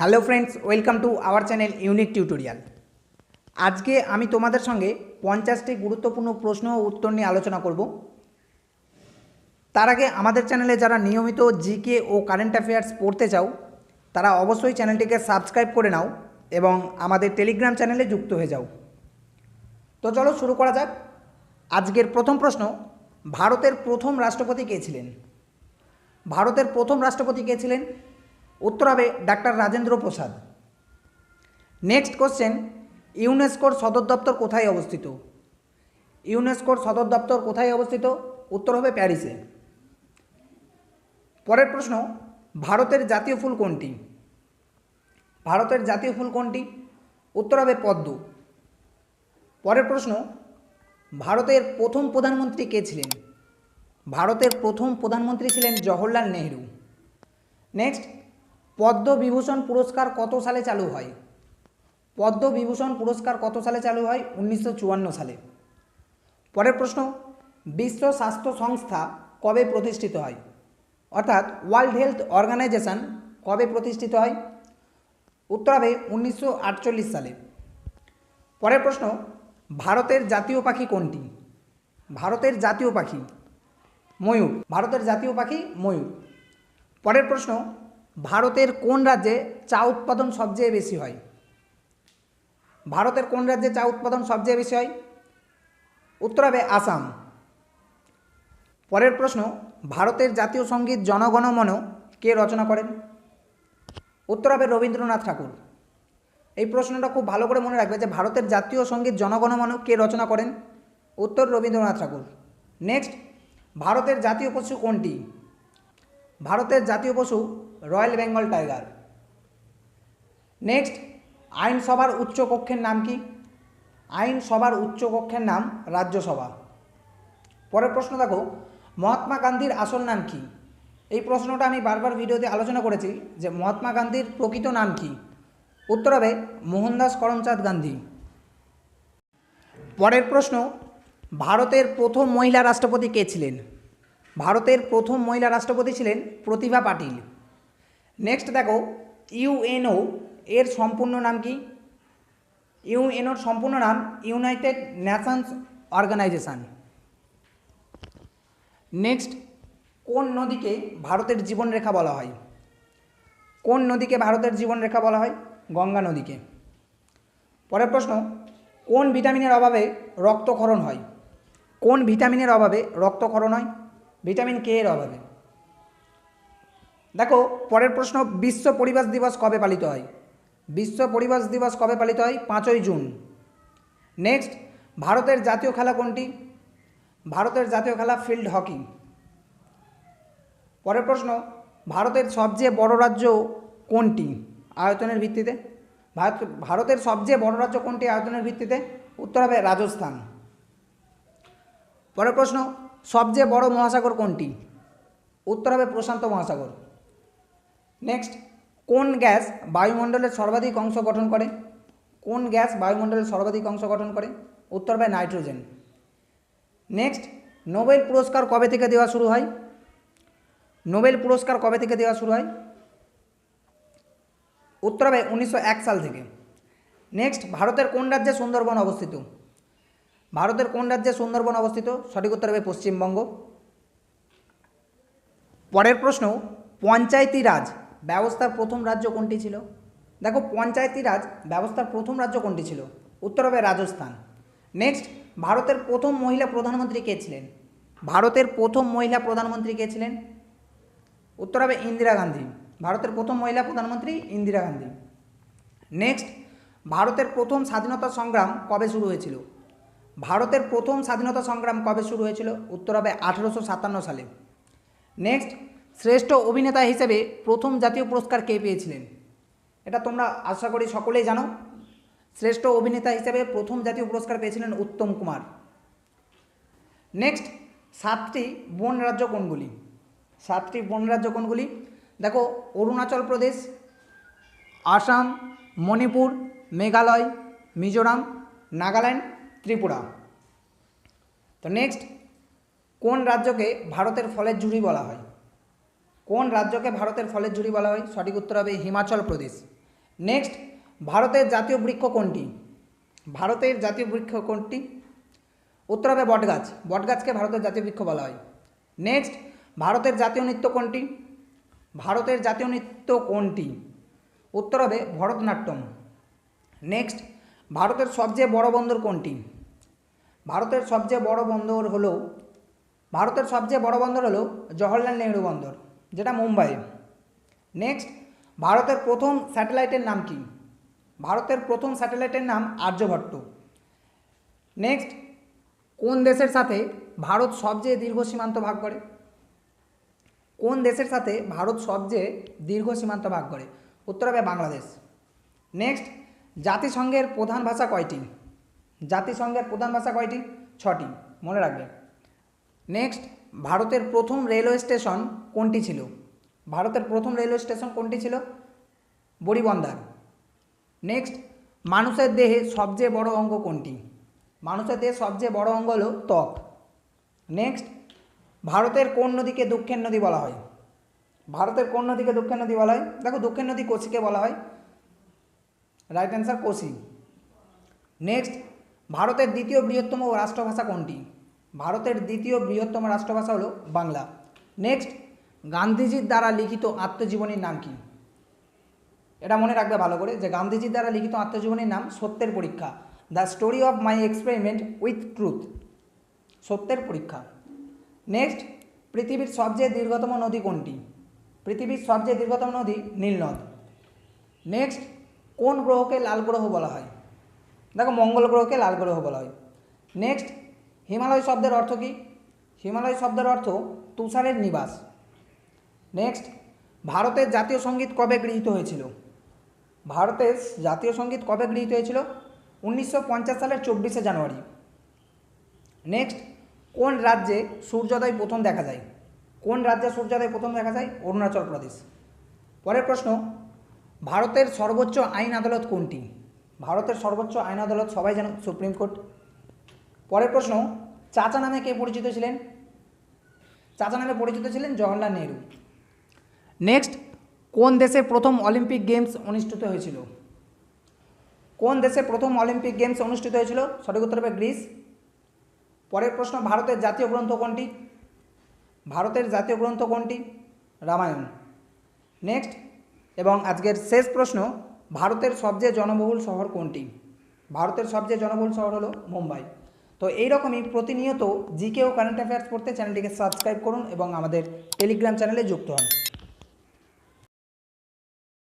Hello friends, welcome to our channel unique tutorial. আজকে আমি তোমাদের সঙ্গে 50টি গুরুত্বপূর্ণ প্রশ্ন ও উত্তর নিয়ে আলোচনা করব। তার আগে আমাদের চ্যানেলে যারা নিয়মিত জিকে ও কারেন্ট অ্যাফেয়ার্স পড়তে চাও তারা অবশ্যই চ্যানেলটিকে সাবস্ক্রাইব করে নাও এবং আমাদের টেলিগ্রাম চ্যানেলে যুক্ত হয়ে যাও। তো চলো শুরু করা যাক। আজকের প্রথম প্রশ্ন, ভারতের প্রথম রাষ্ট্রপতি কে ছিলেন? ভারতের প্রথম রাষ্ট্রপতি কে ছিলেন? উত্তর হবে doctor Rajendra Prasad. Next question, ইউনেস্কোর সদর দপ্তর কোথায় অবস্থিত? ইউনেস্কোর সদর দপ্তর কোথায় অবস্থিত? উত্তর হবে প্যারিসে। পরের প্রশ্ন, ভারতের জাতীয় ফুল কোনটি? ভারতের জাতীয় ফুল কোনটি? উত্তর হবে পদ্ম। পরের প্রশ্ন, ভারতের প্রথম প্রধানমন্ত্রী কে ছিলেন? ভারতের প্রথম প্রধানমন্ত্রী ছিলেন জওহরলাল নেহরু। নেক্সট, পদ্মবিভূষণ পুরস্কার কত সালে চালু হয়? পদ্মবিভূষণ পুরস্কার কত সালে চালু হয়? 1954 সালে। পরের প্রশ্ন, বিশ্ব স্বাস্থ্য সংস্থা কবে প্রতিষ্ঠিত হয়? অর্থাৎ ওয়ার্ল্ড হেলথ অর্গানাইজেশন কবে প্রতিষ্ঠিত হয়? উত্তর হবে 1948 সালে। পরের প্রশ্ন, ভারতের জাতীয় পাখি কোনটি? ভারতের জাতীয় পাখি ময়ূর। ভারতের জাতীয় পাখি ময়ূর। পরের প্রশ্ন, ভারতের কোন রাজ্যে চা উৎপাদন সবচেয়ে বেশি হয়? ভারতের কোন রাজ্যে চা উৎপাদন সবচেয়ে বেশি হয়? উত্তর হবে আসাম। পরের প্রশ্ন, ভারতের জাতীয় সঙ্গীত জনগণ মন কে রচনা করেন? উত্তর হবে রবীন্দ্রনাথ ঠাকুর। এই প্রশ্নটা খুব ভালো করে মনে রাখবে যে ভারতের জাতীয় সঙ্গীত জনগণ মন কে রচনা করেন? উত্তর রবীন্দ্রনাথ ঠাকুর। নেক্সট, ভারতের জাতীয় পশু কোনটি? ভারতের জাতীয় পশু রয়্যাল বেঙ্গল টাইগার। নেক্সট, আইনসভার উচ্চ কক্ষের নাম কি? আইনসভার উচ্চ কক্ষের নাম রাজ্যসভা। পরের প্রশ্ন দেখো, মহাত্মা গান্ধীর আসল নাম কি? এই প্রশ্নটা আমি বারবার ভিডিওতে আলোচনা করেছি যে মহাত্মা গান্ধীর প্রকৃত নাম কি? উত্তর হবে মোহনদাস করমচাঁদ গান্ধী। পরের প্রশ্ন, ভারতের প্রথম মহিলা রাষ্ট্রপতি কে ছিলেন? ভারতের প্রথম মহিলা রাষ্ট্রপতি ছিলেন প্রতিভা পাটিল। নেক্সট দেখো, ইউএনও এর সম্পূর্ণ নাম কি? ইউএনওর সম্পূর্ণ নাম ইউনাইটেড নেশনস অর্গানাইজেশন। নেক্সট, কোন নদীকে ভারতের জীবনরেখা বলা হয়? কোন নদীকে ভারতের জীবনরেখা বলা হয়? গঙ্গা নদীকে। পরের প্রশ্ন, কোন ভিটামিনের অভাবে রক্তক্ষরণ হয়? কোন ভিটামিনের অভাবে রক্তক্ষরণ হয়? ভিটামিন কে এর অভাবে। দেখো পরের প্রশ্ন, বিশ্ব পরিবেশ দিবস কবে পালিত হয়? বিশ্ব পরিবেশ দিবস কবে পালিত হয়? 5ই জুন। নেক্সট, ভারতের জাতীয় খেলা কোনটি? ভারতের জাতীয় খেলা ফিল্ড হকি। পরের প্রশ্ন, ভারতের সবচেয়ে বড় রাজ্য কোনটি আয়তনের ভিত্তিতে? ভারতের সবচেয়ে বড় রাজ্য কোনটি আয়তনের ভিত্তিতে? উত্তর হবে রাজস্থান। পরের প্রশ্ন, সবচেয়ে বড় মহাসাগর কোনটি? উত্তর হবে প্রশান্ত মহাসাগর। নেক্সট, কোন গ্যাস বায়ুমণ্ডলের সর্বাধিক অংশ গঠন করে? কোন গ্যাস বায়ুমণ্ডলের সর্বাধিক অংশ গঠন করে? উত্তর হবে নাইট্রোজেন। নেক্সট, নোবেল পুরস্কার কবে থেকে দেওয়া শুরু হয়? নোবেল পুরস্কার কবে থেকে দেওয়া শুরু হয়? উত্তর হবে 1901 সাল থেকে। নেক্সট, ভারতের কোন রাজ্যে সুন্দরবন অবস্থিত? ভারতের কোন রাজ্যে সুন্দরবন অবস্থিত? সঠিক উত্তর হবে পশ্চিমবঙ্গ। পরের প্রশ্ন, পঞ্চায়েতি রাজ ব্যবস্থার প্রথম রাজ্য কোনটি ছিল? দেখো পঞ্চায়েতি রাজ ব্যবস্থার প্রথম রাজ্য কোনটি ছিল? উত্তর হবে রাজস্থান। নেক্সট, ভারতের প্রথম মহিলা প্রধানমন্ত্রী কে ছিলেন? ভারতের প্রথম মহিলা প্রধানমন্ত্রী কে ছিলেন? উত্তর হবে ইন্দিরা গান্ধী। ভারতের প্রথম মহিলা প্রধানমন্ত্রী ইন্দিরা গান্ধী। নেক্সট, ভারতের প্রথম স্বাধীনতা সংগ্রাম কবে শুরু হয়েছিল? ভারতের প্রথম স্বাধীনতা সংগ্রাম কবে শুরু হয়েছিল? উত্তর হবে 1857 সালে। নেক্সট, শ্রেষ্ঠ অভিনেতা হিসেবে প্রথম জাতীয় পুরস্কার কে পেয়েছিলেন? এটা তোমরা আশা করি সকলেই জানো। শ্রেষ্ঠ অভিনেতা হিসেবে প্রথম জাতীয় পুরস্কার পেয়েছিলেন উত্তম কুমার। নেক্সট, 7টি বন রাজ্য কোনগুলি? 7টি বন রাজ্য কোনগুলি? দেখো অরুণাচল প্রদেশ, আসাম, মণিপুর, মেঘালয়, মিজোরাম, নাগাল্যান্ড, ত্রিপুরা। তো নেক্সট, কোন রাজ্যকে ভারতের ফলের ঝুড়ি বলা হয়? কোন রাজ্যকে ভারতের ফলের ঝুড়ি বলা হয়? সঠিক উত্তর হবে হিমাচল প্রদেশ। নেক্সট, ভারতের জাতীয় বৃক্ষ কোনটি? ভারতের জাতীয় বৃক্ষ কোনটি? উত্তর হবে বটগাছ। বটগাছকে ভারতের জাতীয় বৃক্ষ বলা হয়। নেক্সট, ভারতের জাতীয় নৃত্য কোনটি? ভারতের জাতীয় নৃত্য কোনটি? উত্তর হবে ভরতনাট্যম। নেক্সট, ভারতের সবচেয়ে বড় বন্দর কোনটি? ভারতের সবচেয়ে বড় বন্দর হলো জওহরলাল নেহরু বন্দর, যেটা মুম্বাই। নেক্সট, ভারতের প্রথম স্যাটেলাইটের নাম কি? ভারতের প্রথম স্যাটেলাইটের নাম আর্যভট্ট। নেক্সট, কোন দেশের সাথে ভারত সবচেয়ে দীর্ঘ সীমান্ত ভাগ করে? কোন দেশের সাথে ভারত সবচেয়ে দীর্ঘ সীমান্ত ভাগ করে? উত্তর হবে বাংলাদেশ। নেক্সট, জাতিসংঘের প্রধান ভাষা কয়টি? জাতিসংঘের প্রধান ভাষা কয়টি? 6টি, মনে রাখবে। নেক্সট, ভারতের প্রথম রেলওয়ে স্টেশন কোনটি ছিল? ভারতের প্রথম রেলওয়ে স্টেশন কোনটি ছিল? বড়িবন্দর। নেক্সট, মানুষের দেহে সবচেয়ে বড় অঙ্গ কোনটি? মানুষের দেহে সবচেয়ে বড় অঙ্গ হলো ত্বক। নেক্সট, ভারতের কোন নদীকে দক্ষিণ নদী বলা হয়? ভারতের কোন নদীকে দক্ষিণ নদী বলা হয়? দেখো, দক্ষিণ নদী কোশিকে বলা হয়। Right answer Kosi. নেক্সট, ভারতের দ্বিতীয় বৃহত্তম রাষ্ট্রভাষা কোনটি? ভারতের দ্বিতীয় বৃহত্তম রাষ্ট্রভাষা হলো বাংলা। নেক্সট, গান্ধীজির দ্বারা লিখিত আত্মজীবনীর নাম কি? এটা মনে রাখবে ভালো করে, যে গান্ধীজির দ্বারা লিখিত আত্মজীবনীর নাম সত্যের পরীক্ষা, the story of my experiment with truth, সত্যের পরীক্ষা। নেক্সট, পৃথিবীর সবচেয়ে দীর্ঘতম নদী কোনটি? পৃথিবীর সবচেয়ে দীর্ঘতম নদী নীলনদ। নেক্সট, কোন গ্রহকে লাল গ্রহ বলা হয়? দেখো, মঙ্গল গ্রহকে লাল গ্রহ বলা হয়। নেক্সট, হিমালয় শব্দের অর্থ কী? হিমালয় শব্দের অর্থ তুষারের নিবাস। নেক্সট, ভারতের জাতীয় সঙ্গীত কবে গৃহীত হয়েছিল? ভারতের জাতীয় সঙ্গীত কবে গৃহীত হয়েছিল? 1950 সালের 24শে জানুয়ারি। নেক্সট, কোন রাজ্যে সূর্যোদয় প্রথম দেখা যায়? কোন রাজ্যে সূর্যোদয় প্রথম দেখা যায়? অরুণাচল প্রদেশ। পরের প্রশ্ন, ভারতের সর্বোচ্চ আইন আদালত কোনটি? ভারতের সর্বোচ্চ আইন আদালত সবাই জানো, সুপ্রিম কোর্ট। পরের প্রশ্ন, চাচা নামে কে পরিচিত ছিলেন? চাচা নামে পরিচিত ছিলেন জওহরলাল নেহরু। নেক্সট, কোন দেশে প্রথম অলিম্পিক গেমস অনুষ্ঠিত হয়েছিল? কোন দেশে প্রথম অলিম্পিক গেমস অনুষ্ঠিত হয়েছিল? সঠিক উত্তর হবে গ্রিস। পরের প্রশ্ন, ভারতের জাতীয় গ্রন্থ কোনটি? ভারতের জাতীয় গ্রন্থ কোনটি? রামায়ণ। নেক্সট, এবং আজকের শেষ প্রশ্ন, ভারতের সবচেয়ে জনবহুল শহর কোনটি? ভারতের সবচেয়ে জনবহুল শহর হলো মুম্বাই। তো এইরকমই প্রতিনিয়ত জিকে ও কারেন্ট অ্যাফেয়ার্স পড়তে চ্যানেলটিকে সাবস্ক্রাইব করুন এবং আমাদের টেলিগ্রাম চ্যানেলে যুক্ত হন।